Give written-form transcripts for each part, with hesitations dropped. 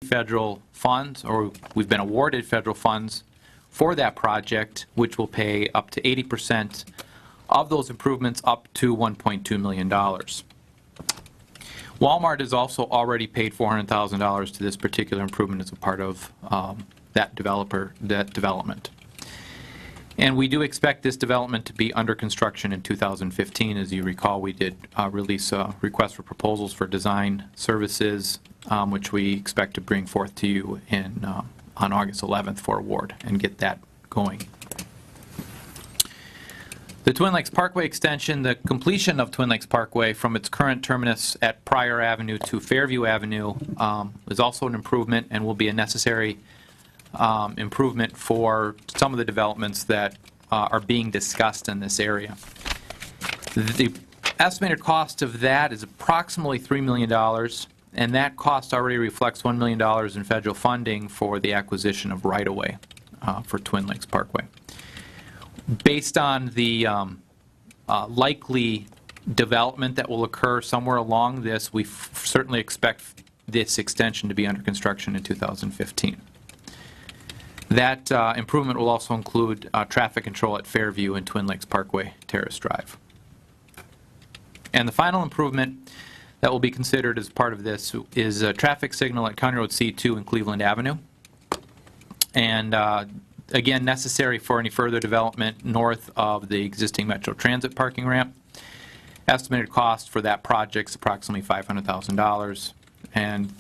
federal funds, or we've been awarded federal funds for that project, which will pay up to 80% of those improvements up to $1.2 million. Walmart has also already paid $400,000 to this particular improvement as a part of that development. And we do expect this development to be under construction in 2015. As you recall, we did release a request for proposals for design services, which we expect to bring forth to you on August 11th for award and get that going. The Twin Lakes Parkway extension, the completion of Twin Lakes Parkway from its current terminus at Pryor Avenue to Fairview Avenue is also an improvement and will be a necessary improvement for some of the developments that are being discussed in this area. The estimated cost of that is approximately $3 million, and that cost already reflects $1 million in federal funding for the acquisition of right-of-way for Twin Lakes Parkway. Based on the likely development that will occur somewhere along this, we certainly expect this extension to be under construction in 2015. That improvement will also include traffic control at Fairview and Twin Lakes Parkway Terrace Drive. And the final improvement that will be considered as part of this is a traffic signal at County Road C2 and Cleveland Avenue. And again, necessary for any further development north of the existing Metro Transit parking ramp. Estimated cost for that project is approximately $500,000. And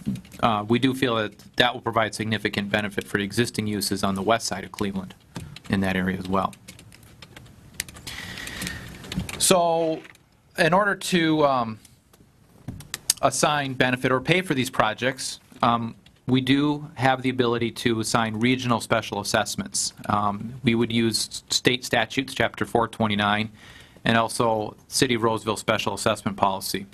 we do feel that that will provide significant benefit for existing uses on the west side of Cleveland in that area as well. So in order to assign benefit or pay for these projects, we do have the ability to assign regional special assessments. We would use state statutes, Chapter 429, and also City of Roseville Special Assessment Policy.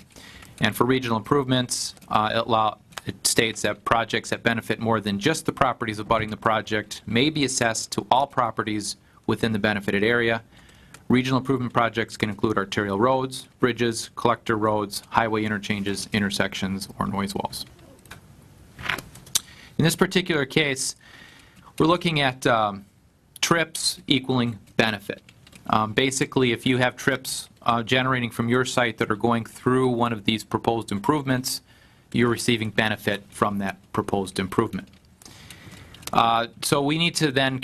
And for regional improvements, it states that projects that benefit more than just the properties abutting the project may be assessed to all properties within the benefited area. Regional improvement projects can include arterial roads, bridges, collector roads, highway interchanges, intersections, or noise walls. In this particular case, we're looking at trips equaling benefit. Basically, if you have trips generating from your site that are going through one of these proposed improvements, you're receiving benefit from that proposed improvement. So we need to then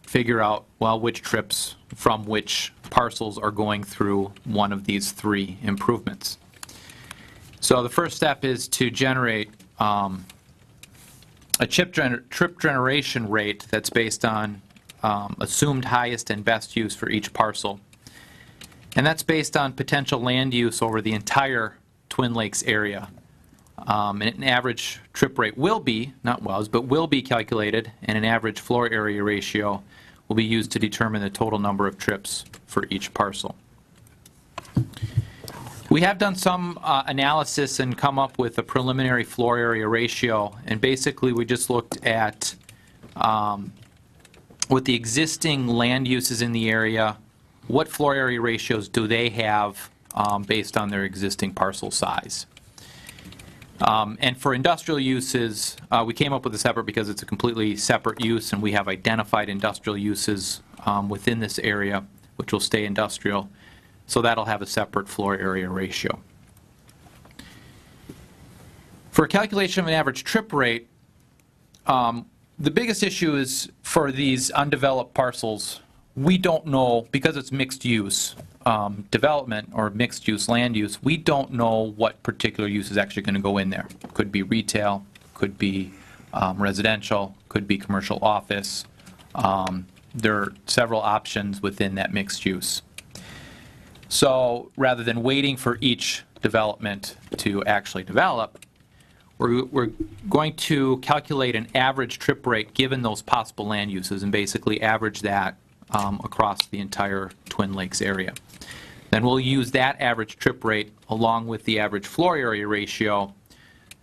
figure out, well, which trips from which parcels are going through one of these three improvements. So the first step is to generate a trip generation rate that's based on assumed highest and best use for each parcel. And that's based on potential land use over the entire Twin Lakes area. And an average trip rate will be, not was, but will be calculated, and an average floor area ratio will be used to determine the total number of trips for each parcel. We have done some analysis and come up with a preliminary floor area ratio, and basically we just looked at what the existing land uses in the area, what floor area ratios do they have based on their existing parcel size. And for industrial uses, we came up with a separate because it's a completely separate use, and we have identified industrial uses within this area, which will stay industrial. So that'll have a separate floor area ratio. For a calculation of an average trip rate, the biggest issue is for these undeveloped parcels, we don't know, because it's mixed use development or mixed use land use, we don't know what particular use is actually going to go in there. Could be retail, could be residential, could be commercial office. There are several options within that mixed use. So rather than waiting for each development to actually develop, we're going to calculate an average trip rate given those possible land uses and basically average that across the entire Twin Lakes area. Then we'll use that average trip rate along with the average floor area ratio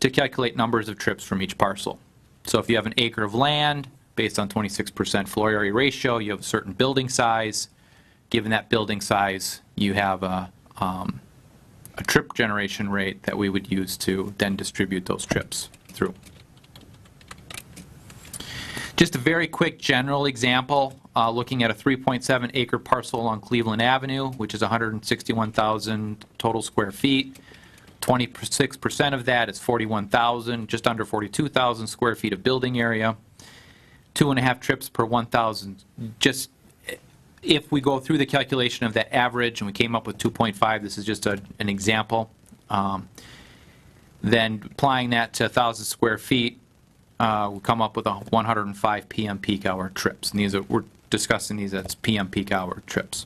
to calculate numbers of trips from each parcel. So if you have an acre of land based on 26% floor area ratio, you have a certain building size. Given that building size, you have a trip generation rate that we would use to then distribute those trips through. Just a very quick general example, looking at a 3.7 acre parcel along Cleveland Avenue, which is 161,000 total square feet. 26% of that is 41,000, just under 42,000 square feet of building area. 2.5 trips per 1,000. Just if we go through the calculation of that average and we came up with 2.5, this is just an example. Then applying that to 1,000 square feet, we'll come up with 105 PM peak hour trips. And we're discussing these as PM peak hour trips.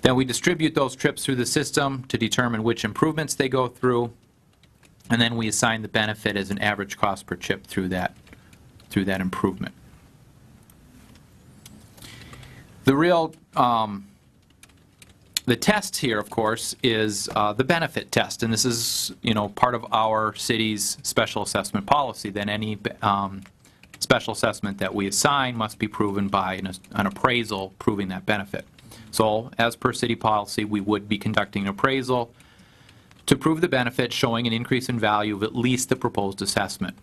Then we distribute those trips through the system to determine which improvements they go through, and then we assign the benefit as an average cost per trip through that improvement. The real the test here, of course, is the benefit test, and this is part of our city's special assessment policy. That any special assessment that we assign must be proven by an appraisal proving that benefit. So, as per city policy, we would be conducting an appraisal to prove the benefit, showing an increase in value of at least the proposed assessment.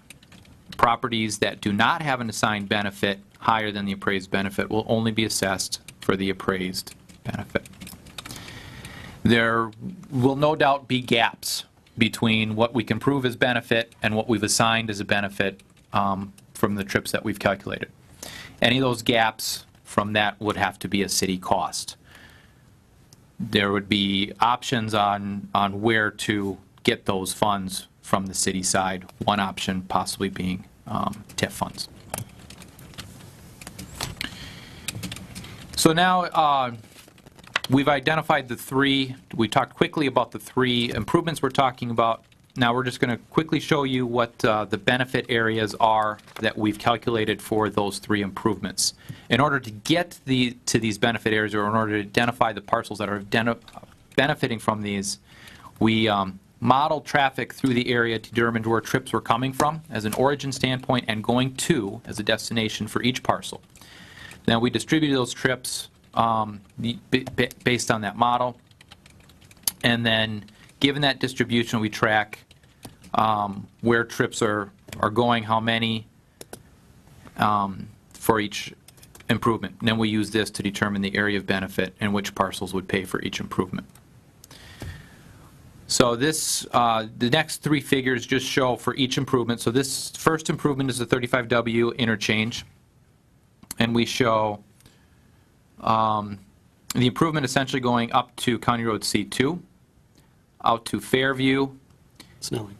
Properties that do not have an assigned benefit higher than the appraised benefit will only be assessed for the appraised benefit. There will no doubt be gaps between what we can prove as benefit and what we've assigned as a benefit from the trips that we've calculated. Any of those gaps from that would have to be a city cost. There would be options on where to get those funds from the city side, one option possibly being TIF funds. So now we've identified the three, we talked quickly about the three improvements we're talking about. Now we're just going to quickly show you what the benefit areas are that we've calculated for those three improvements. In order to get to these benefit areas, or in order to identify the parcels that are benefiting from these, we modeled traffic through the area to determine where trips were coming from as an origin standpoint and going to as a destination for each parcel. Then we distributed those trips based on that model, and then given that distribution, we track where trips are going, how many for each improvement. And then we use this to determine the area of benefit and which parcels would pay for each improvement. So this, the next three figures just show for each improvement. So this first improvement is the 35W interchange, and we show the improvement essentially going up to County Road C2, out to Fairview. Snelling.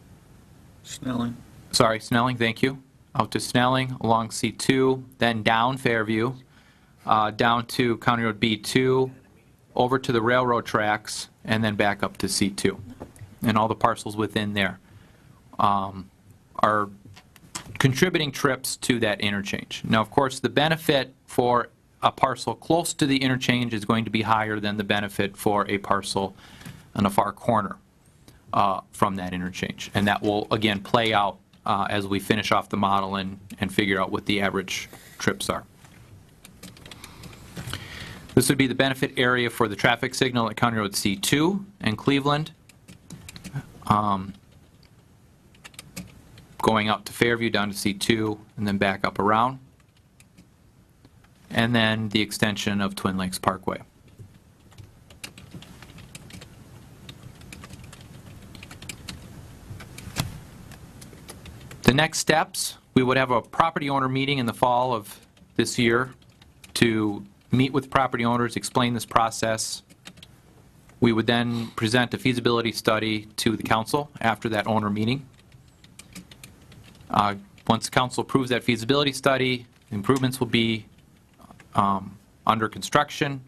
Snelling, thank you. Out to Snelling, along C2, then down Fairview, down to County Road B2, over to the railroad tracks, and then back up to C2. And all the parcels within there are contributing trips to that interchange. Now, of course, the benefit for a parcel close to the interchange is going to be higher than the benefit for a parcel on a far corner from that interchange. And that will, again, play out as we finish off the model and figure out what the average trips are. This would be the benefit area for the traffic signal at County Road C2 and Cleveland, going out to Fairview, down to C2, and then back up around. And then the extension of Twin Lakes Parkway. The next steps, we would have a property owner meeting in the fall of this year to meet with property owners, explain this process. We would then present a feasibility study to the council after that owner meeting. Once the council approves that feasibility study, improvements will be under construction.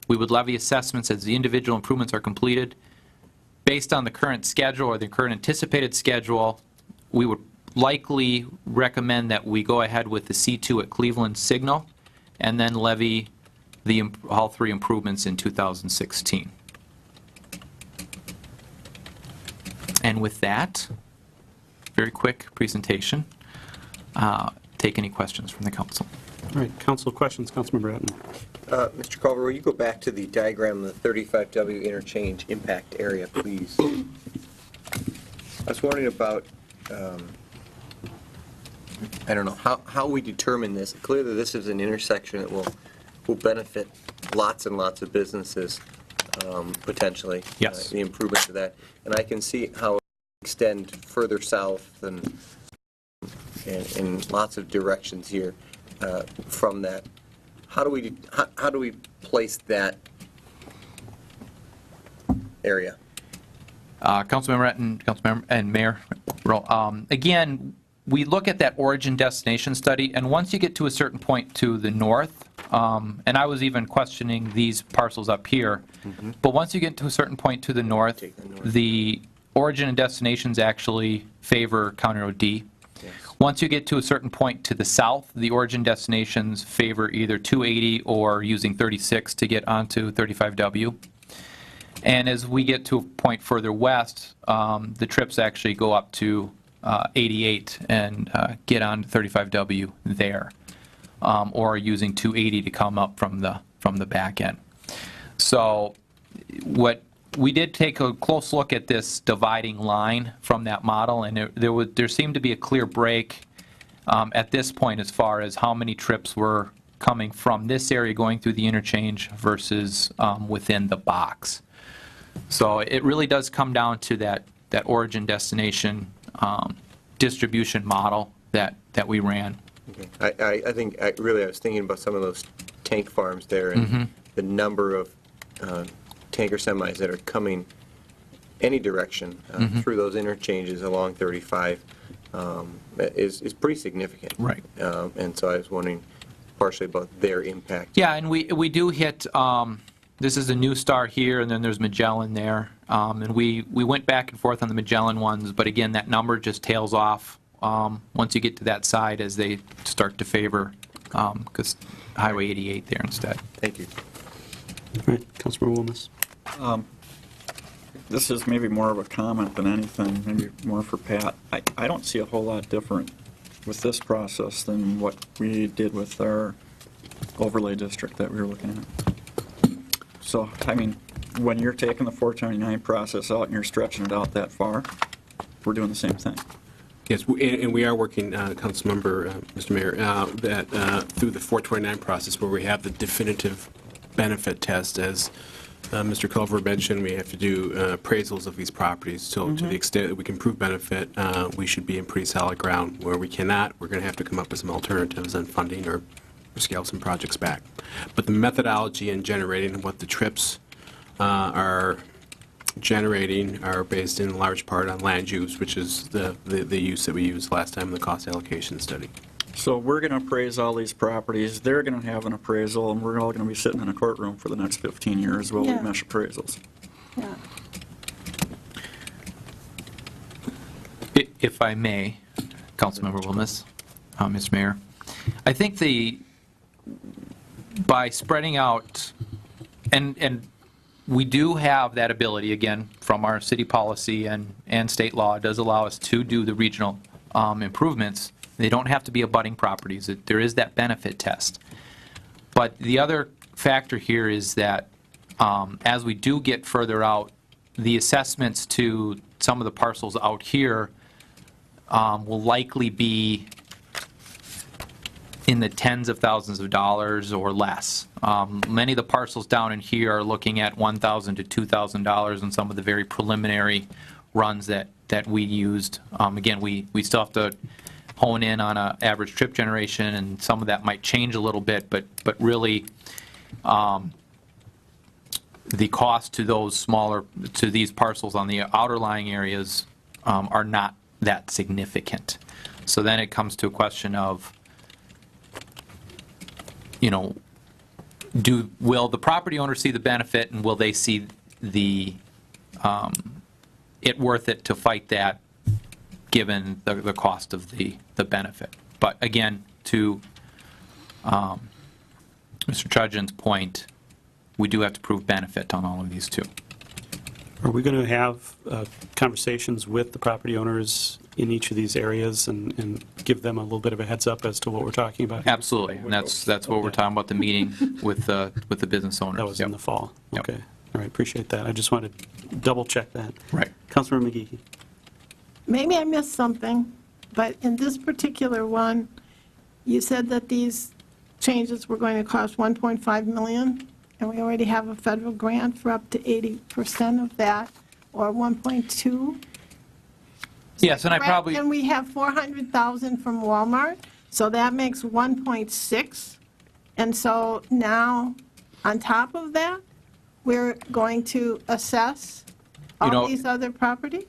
We would levy assessments as the individual improvements are completed. Based on the current schedule or the current anticipated schedule, we would likely recommend that we go ahead with the C2 at Cleveland signal and then levy all three improvements in 2016. And with that, very quick presentation. Take any questions from the council. All right, council questions. Councilmember Bratton. Mr. Culver, will you go back to the diagram of the 35W interchange impact area, please? I was wondering about I don't know, how we determine this. Clearly, this is an intersection that will benefit lots and lots of businesses, potentially. Yes. The improvement to that. And I can see how it will extend further south and in lots of directions here from that. How do we place that area? Councilmember Etton, Councilmember and Mayor, again, we look at that origin destination study, and once you get to a certain point to the north, and I was even questioning these parcels up here, but once you get to a certain point to the north, the origin and destinations actually favor County Road D. Yes. Once you get to a certain point to the south, the origin destinations favor either 280 or using 36 to get onto 35W. And as we get to a point further west, the trips actually go up to 88 and get on to 35W there, or using 280 to come up from the back end. So what we did take a close look at this dividing line from that model, and there seemed to be a clear break at this point as far as how many trips were coming from this area going through the interchange versus within the box. So it really does come down to that origin destination distribution model that we ran. Okay. I think I was thinking about some of those tank farms there and the number of tanker semis that are coming any direction through those interchanges along 35 is pretty significant. Right. And so I was wondering partially about their impact. Yeah, and we do hit, this is a New Star here, and then there's Magellan there. And we went back and forth on the Magellan ones, but again, that number just tails off once you get to that side as they start to favor because Highway 88 there instead. Thank you. All right, Councilmember Wilmes. This is maybe more of a comment than anything, maybe more for Pat. I don't see a whole lot different with this process than what we did with our overlay district that we were looking at. So, I mean, when you're taking the 429 process out and you're stretching it out that far, we're doing the same thing. Yes, and we are working, Councilmember, Mr. Mayor, that through the 429 process where we have the definitive benefit test, as Mr. Culver mentioned, we have to do appraisals of these properties. So to the extent that we can prove benefit, we should be in pretty solid ground. Where we cannot, we're going to have to come up with some alternatives on funding or scale some projects back. But the methodology in generating what the trips are generating are based in large part on land use, which is the use that we used last time in the cost allocation study. So we're going to appraise all these properties, they're going to have an appraisal, and we're all going to be sitting in a courtroom for the next 15 years while we mesh appraisals. Yeah. If I may, Councilmember Wilmes, Mr. Mayor, I think by spreading out, and we do have that ability, again, from our city policy and state law, it does allow us to do the regional improvements. They don't have to be abutting properties. There is that benefit test. But the other factor here is that as we do get further out, the assessments to some of the parcels out here will likely be in the tens of thousands of dollars or less. Many of the parcels down in here are looking at $1,000 to $2,000 in some of the very preliminary runs that we used. Again, we still have to hone in on an average trip generation, and some of that might change a little bit, but really the cost to these parcels on the outer lying areas are not that significant. So then it comes to a question of, will the property owner see the benefit, and will they see it worth it to fight that given the cost of the benefit? But again, to Mr. Trudgeon's point, we do have to prove benefit on all of these too. Are we going to have conversations with the property owners in each of these areas and give them a little bit of a heads up as to what we're talking about? Absolutely, and that's what we're talking about, the meeting with the business owners. That was in the fall. Yep. Okay. All right, appreciate that. I just wanted to double check that. Right. Councilmember McGeehee. Maybe I missed something, but in this particular one, you said that these changes were going to cost 1.5 million, and we already have a federal grant for up to 80% of that, or 1.2. Yes, and I Correct? probably, And we have 400,000 from Walmart, so that makes 1.6. And so now, on top of that, we're going to assess You know- all these other properties?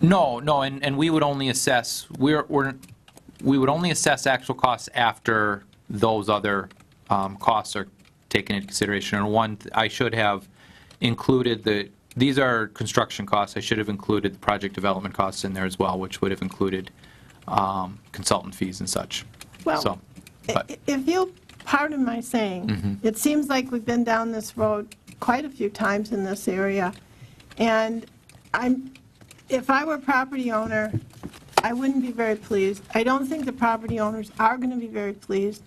no, and we would only assess, we would only assess actual costs after those other costs are taken into consideration. And one, I should have included these are construction costs, I should have included the project development costs in there as well, which would have included consultant fees and such. Well, So, but- If you'll pardon my saying, it seems like we've been down this road quite a few times in this area, and if I were a property owner, I wouldn't be very pleased. I don't think the property owners are going to be very pleased.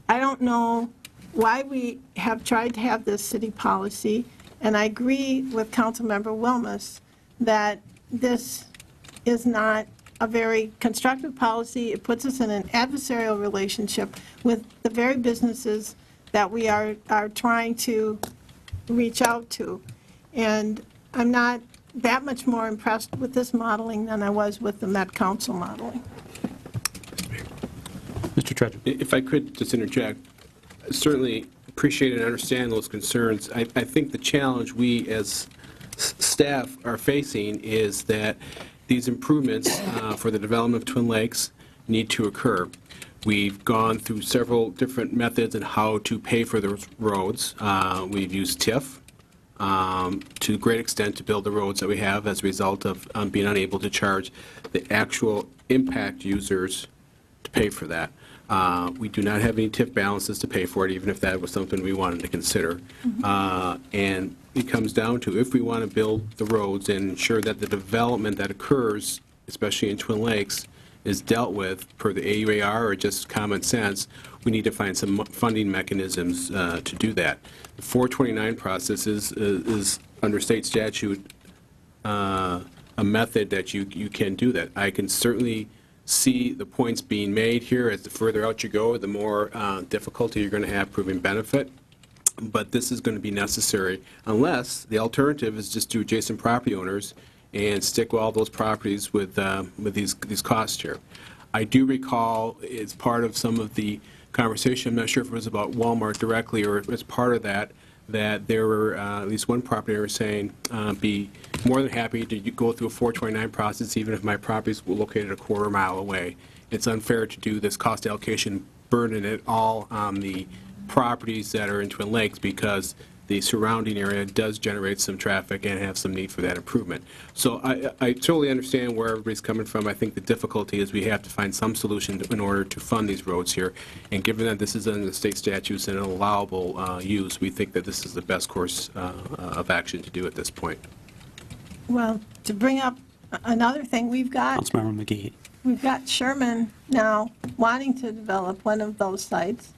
I don't know why we have tried to have this city policy, and I agree with Councilmember Wilmus that this is not a very constructive policy. It puts us in an adversarial relationship with the very businesses that we are trying to reach out to. And I'm not that much more impressed with this modeling than I was with the Met Council modeling. Mr. Treasurer. If I could just interject, I certainly appreciate and understand those concerns. I think the challenge we as staff are facing is that these improvements for the development of Twin Lakes need to occur. We've gone through several different methods on how to pay for those roads. We've used TIF to a great extent to build the roads that we have as a result of being unable to charge the actual impact users to pay for that. We do not have any TIF balances to pay for it, even if that was something we wanted to consider. And it comes down to, if we want to build the roads and ensure that the development that occurs, especially in Twin Lakes, is dealt with per the AUAR or just common sense, we need to find some funding mechanisms to do that. The 429 process is under state statute, a method that you can do that. I can certainly see the points being made here. As the further out you go, the more difficulty you're going to have proving benefit. But this is going to be necessary unless the alternative is just to adjacent property owners and stick with all those properties with these costs here. I do recall, as part of some of the conversation, I'm not sure if it was about Walmart directly or as part of that there were at least one property owner saying, be more than happy to go through a 429 process even if my property is located a quarter mile away. It's unfair to do this cost allocation, burden it all on the properties that are in Twin Lakes because the surrounding area does generate some traffic and have some need for that improvement. So I totally understand where everybody's coming from. I think the difficulty is we have to find some solution in order to fund these roads here. And given that this is under the state statutes and an allowable use, we think that this is the best course of action to do at this point. Well, to bring up another thing, we've got Councilmember McGee. Sherman now wanting to develop one of those sites.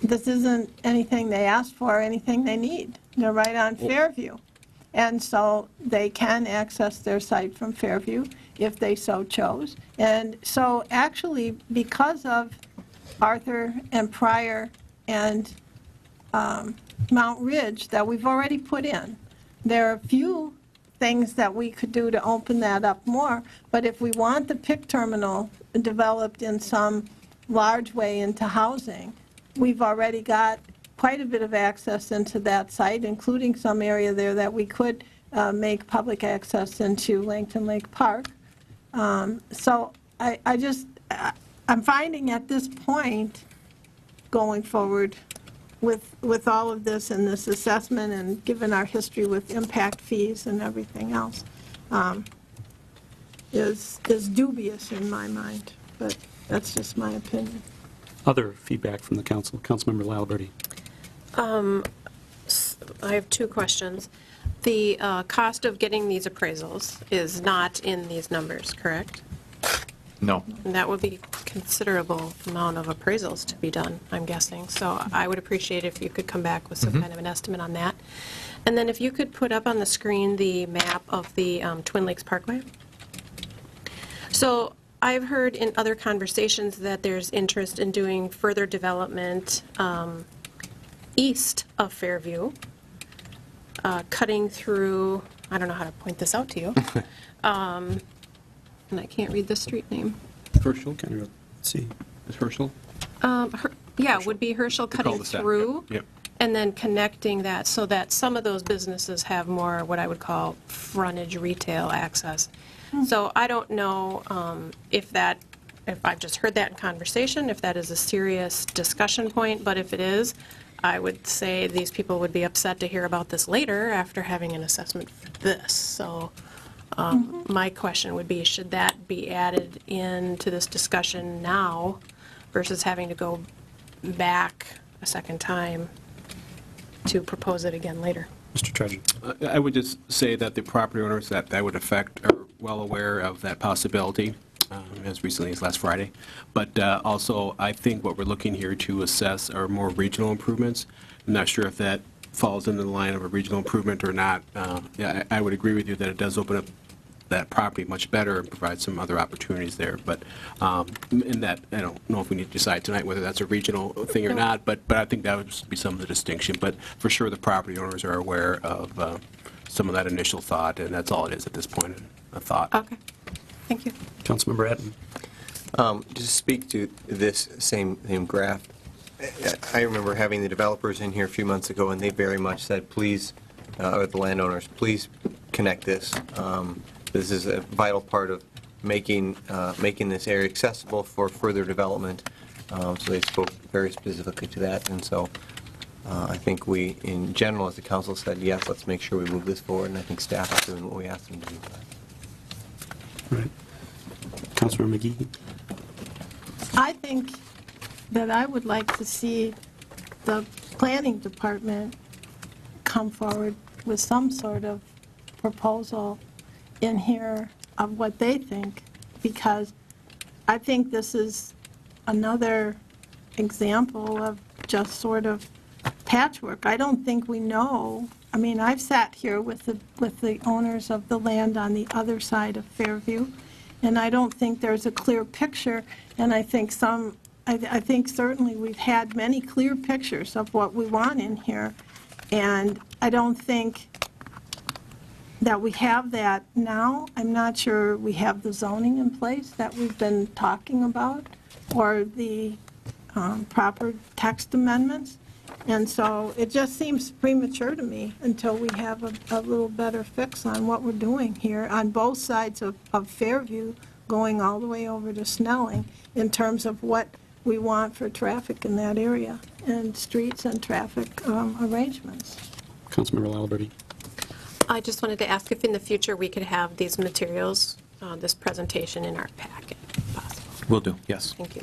This isn't anything they asked for or anything they need. They're right on Fairview. And so they can access their site from Fairview if they so chose. And so actually, because of Arthur and Pryor and Mount Ridge that we've already put in, there are a few things that we could do to open that up more. But if we want the PIC terminal developed in some large way into housing, we've already got quite a bit of access into that site, including some area there that we could make public access into Langton Lake Park. So I'm finding at this point, going forward with all of this and this assessment and given our history with impact fees and everything else, is dubious in my mind, but that's just my opinion. Other feedback from the council. Councilmember Laliberty. I have two questions. The cost of getting these appraisals is not in these numbers, correct? No. And that would be a considerable amount of appraisals to be done, I'm guessing. So I would appreciate if you could come back with some kind of an estimate on that. And then if you could put up on the screen the map of the Twin Lakes Parkway. So I've heard in other conversations that there's interest in doing further development east of Fairview, cutting through, I don't know how to point this out to you, and I can't read the street name. Herschel? Let's see. Is Herschel? Yeah, would be Herschel cutting cul-de-sac, through. yep. And then connecting that so that some of those businesses have more what I would call frontage retail access. So I don't know if I've just heard that in conversation, if that is a serious discussion point, but if it is, I would say these people would be upset to hear about this later after having an assessment for this. So my question would be, should that be added into this discussion now versus having to go back a second time to propose it again later? Mr. Trudgeon. I would just say that the property owners that would affect are well aware of that possibility, as recently as last Friday. But also, I think what we're looking here to assess are more regional improvements. I'm not sure if that falls into the line of a regional improvement or not. Yeah, I would agree with you that it does open up that property much better and provide some other opportunities there. But in that, I don't know if we need to decide tonight whether that's a regional thing or not, but I think that would be some of the distinction. But for sure, the property owners are aware of some of that initial thought, and that's all it is at this point, a thought. Okay, thank you. Councilmember Adden. Just speak to this same graph. I remember having the developers in here a few months ago, and they very much said, please, or the landowners, please connect this. This is a vital part of making this area accessible for further development. So they spoke very specifically to that, and so I think we, in general, as the council said, yes, let's make sure we move this forward, and I think staff is doing what we asked them to do. All right. Councilmember McGee. I think that I would like to see the planning department come forward with some sort of proposal in here of what they think, because I think this is another example of just sort of patchwork. I don't think we know. I mean, I've sat here with the owners of the land on the other side of Fairview, and I don't think there's a clear picture, and I think I think certainly we've had many clear pictures of what we want in here, and I don't think that we have that now. I'm not sure we have the zoning in place that we've been talking about, or the proper text amendments. And so it just seems premature to me until we have a little better fix on what we're doing here on both sides of Fairview, going all the way over to Snelling, in terms of what we want for traffic in that area, and streets and traffic arrangements. Councilmember Laliberte. I just wanted to ask if in the future we could have these materials, this presentation in our packet, if possible. Will do, yes. Thank you.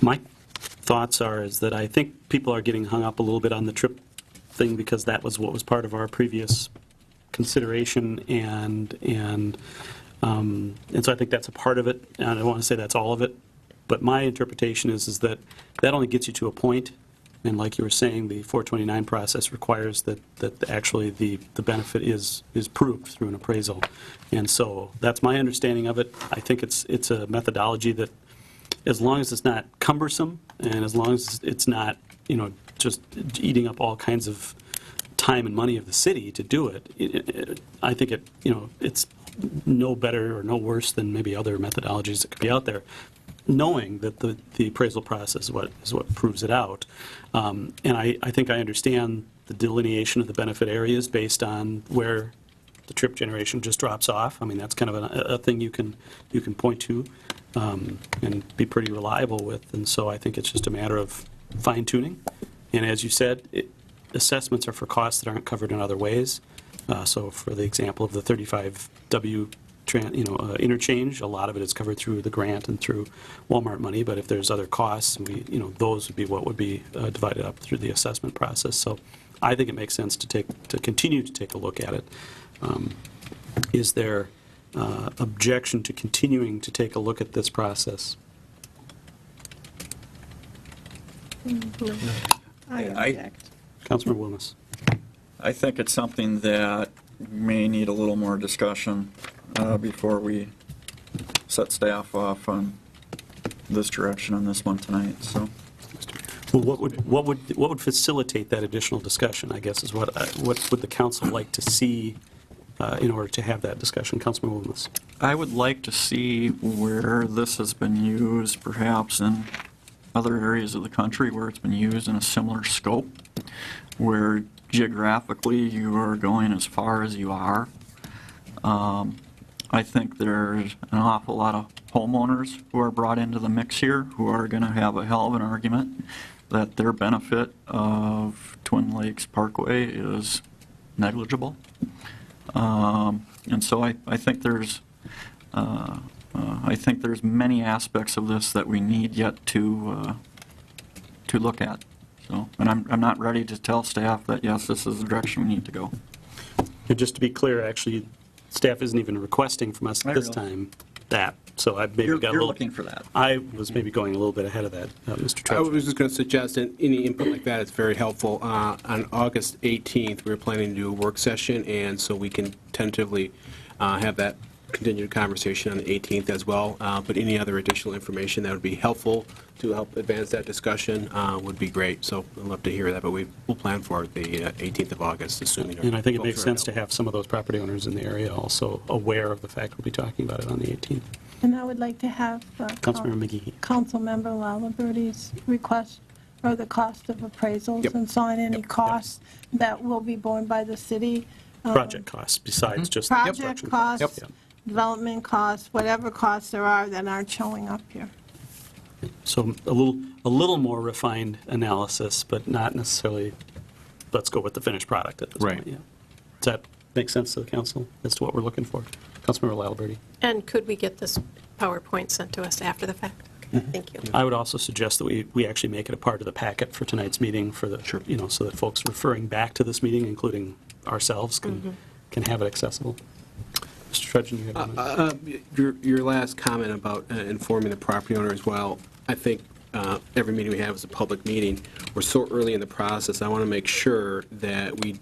My thoughts is that I think people are getting hung up a little bit on the trip thing because that was what was part of our previous consideration, and so I think that's a part of it, and I don't want to say that's all of it, but my interpretation is that only gets you to a point, and like you were saying, the 429 process requires that actually the benefit is proved through an appraisal, and so that's my understanding of it. I think it's a methodology that, as long as it's not cumbersome, and as long as it's not, just eating up all kinds of time and money of the city to do it, I think it's no better or no worse than maybe other methodologies that could be out there, knowing that the appraisal process is what proves it out. And I think I understand the delineation of the benefit areas based on where the trip generation just drops off. I mean, that's kind of a thing you can point to and be pretty reliable with. And so I think it's just a matter of fine-tuning. And as you said, assessments are for costs that aren't covered in other ways. So for the example of the 35W interchange, a lot of it is covered through the grant and through Walmart money, but if there's other costs, those would be what would be divided up through the assessment process. So I think it makes sense to continue to take a look at it. Is there objection to continuing to take a look at this process? I object. Councilmember Wilmes. I think it's something that may need a little more discussion before we set staff off on this direction on this one tonight, so. Well, what would facilitate that additional discussion, I guess, is what would the council like to see in order to have that discussion? Councilman Williams. I would like to see where this has been used, perhaps in other areas of the country where it's been used in a similar scope, where geographically you are going as far as you are. I think there's an awful lot of homeowners who are brought into the mix here who are going to have a hell of an argument that their benefit of Twin Lakes Parkway is negligible. And so I think there's many aspects of this that we need yet to look at. So, and I'm not ready to tell staff that yes, this is the direction we need to go. And just to be clear, actually, staff isn't even requesting from us at this time that. So I maybe You're got a little. looking for that. I was maybe going a little bit ahead of that, Mr. I Trudgeon. was just going to suggest that any input like that is very helpful. On August 18th, we're planning to do a work session, and so we can tentatively have that continued conversation on the 18th as well. But any other additional information that would be helpful to help advance that discussion would be great. So I'd love to hear that, but we'll plan for the 18th of August, assuming. And I think it makes folks are sense to available. have some of those property owners in the area also aware of the fact we'll be talking about it on the 18th. And I would like to have Councilmember McGee. Councilmember Lalaberty's request for the cost of appraisals Yep. and so on, any costs that will be borne by the city. Project costs besides just the Project construction costs, Yep. development costs, whatever costs there are that aren't showing up here. So a little more refined analysis, but not necessarily, let's go with the finished product at this Right. point. Yeah. Does that make sense to the council as to what we're looking for? Councilmember Lalaberty. And could we get this PowerPoint sent to us after the fact? Okay, thank you. I would also suggest that we actually make it a part of the packet for tonight's meeting for the, so that folks referring back to this meeting, including ourselves, can have it accessible. Mr. Trudgeon, you have a comment? Your last comment about informing the property owner as well, I think every meeting we have is a public meeting. We're so early in the process, I want to make sure that we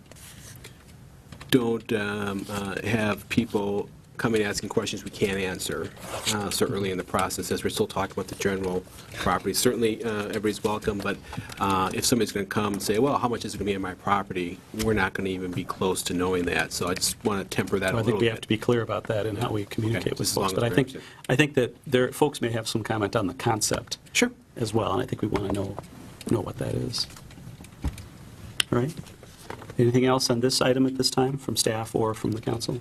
don't have people coming asking questions we can't answer so early in the process, as we're still talking about the general property. Certainly, everybody's welcome, but if somebody's going to come and say, well, how much is it going to be on my property, we're not going to even be close to knowing that. So I just want to temper that Well, a I think little we bit. have to be clear about that and how we communicate with just as folks. long But as I we think, that folks may have some comment on the concept Sure. as well, and I think we want to know what that is. All right? Anything else on this item at this time from staff or from the council?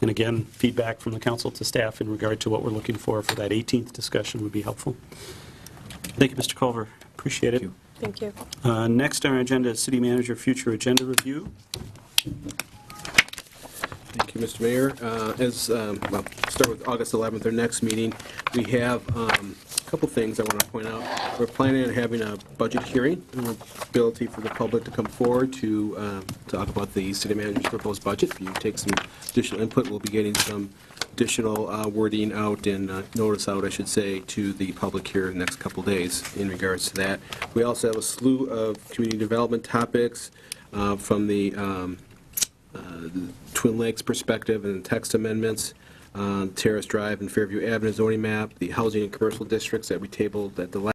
And again, feedback from the council to staff in regard to what we're looking for that 18th discussion would be helpful. Thank you, Mr. Culver. Appreciate it. Thank you. Next on our agenda is City Manager Future Agenda Review. Thank you, Mr. Mayor. Well, start with August 11th, our next meeting. We have a couple things I want to point out. We're planning on having a budget hearing, an ability for the public to come forward to talk about the city manager's proposed budget. If you take some additional input, we'll be getting some additional wording out and notice out, I should say, to the public here in the next couple days in regards to that. We also have a slew of community development topics from the Twin Lakes perspective and text amendments, Terrace Drive and Fairview Avenue zoning map, the housing and commercial districts that we tabled at the last